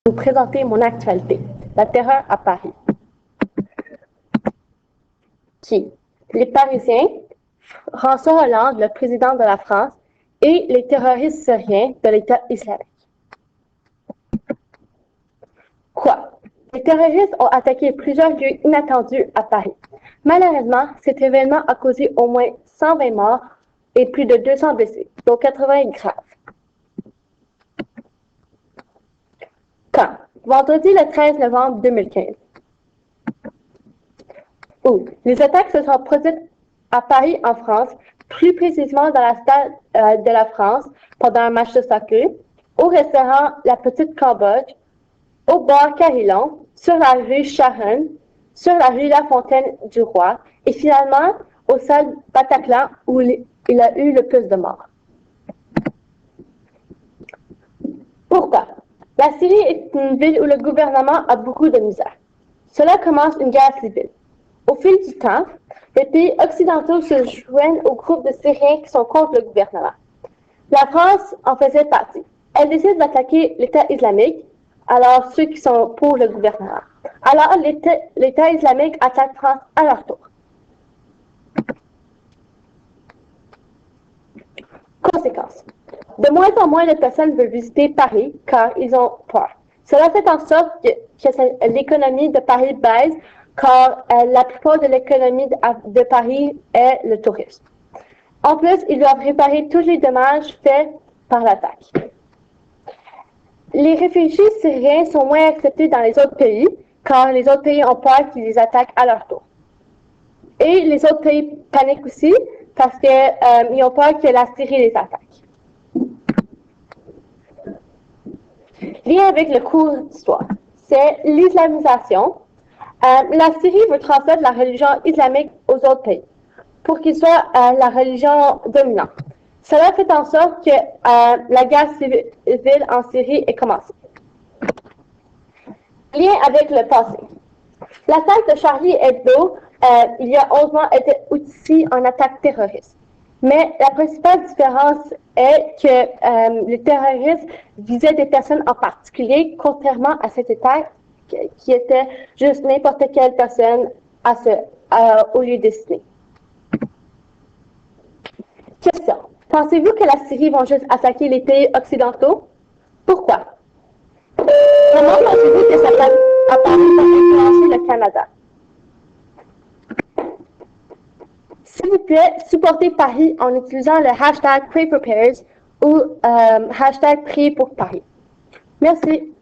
vous présenter mon actualité, la terreur à Paris. Qui? Les Parisiens, François Hollande, le président de la France, et les terroristes syriens de l'État islamique. Quoi? Les terroristes ont attaqué plusieurs lieux inattendus à Paris. Malheureusement, cet événement a causé au moins 120 morts et plus de 200 blessés, dont 80 graves. Quand? Vendredi le 13 novembre 2015. Où? Les attaques se sont produites à Paris, en France, plus précisément dans la stade de la France pendant un match de soccer, au restaurant La Petite Cambodge, au bar Carillon, sur la rue Charonne, sur la rue La Fontaine du Roi et finalement au salle Bataclan où il a eu le plus de morts. Pourquoi? La Syrie est une ville où le gouvernement a beaucoup de misère. Cela commence une guerre civile. Au fil du temps, les pays occidentaux se joignent au groupe de Syriens qui sont contre le gouvernement. La France en faisait partie. Elle décide d'attaquer l'État islamique, alors ceux qui sont pour le gouvernement. Alors l'État islamique attaque France à leur tour. Conséquences. De moins en moins de personnes veulent visiter Paris car ils ont peur. Cela fait en sorte que l'économie de Paris baisse car la plupart de l'économie de Paris est le tourisme. En plus, ils doivent réparer tous les dommages faits par l'attaque. Les réfugiés syriens sont moins acceptés dans les autres pays car les autres pays ont peur qu'ils les attaquent à leur tour. Et les autres pays paniquent aussi parce qu'ils ont peur que la Syrie les attaque. Lien avec le cours d'histoire, c'est l'islamisation. La Syrie veut transmettre la religion islamique aux autres pays pour qu'ils soient la religion dominante. Cela fait en sorte que la guerre civile en Syrie est commencée. Lien avec le passé. L'attaque de Charlie Hebdo, il y a 11 mois, était aussi une attaque terroriste. Mais la principale différence est que les terroristes visaient des personnes en particulier, contrairement à cette attaque qui était juste n'importe quelle personne au lieu destiné. Question. Pensez-vous que la Syrie va juste attaquer les pays occidentaux? Pourquoi? Comment pensez-vous que cette attaque à Paris va influencer le Canada? S'il vous plaît, supportez Paris en utilisant le hashtag PrayForParis ou hashtag Priez pour Paris. Merci.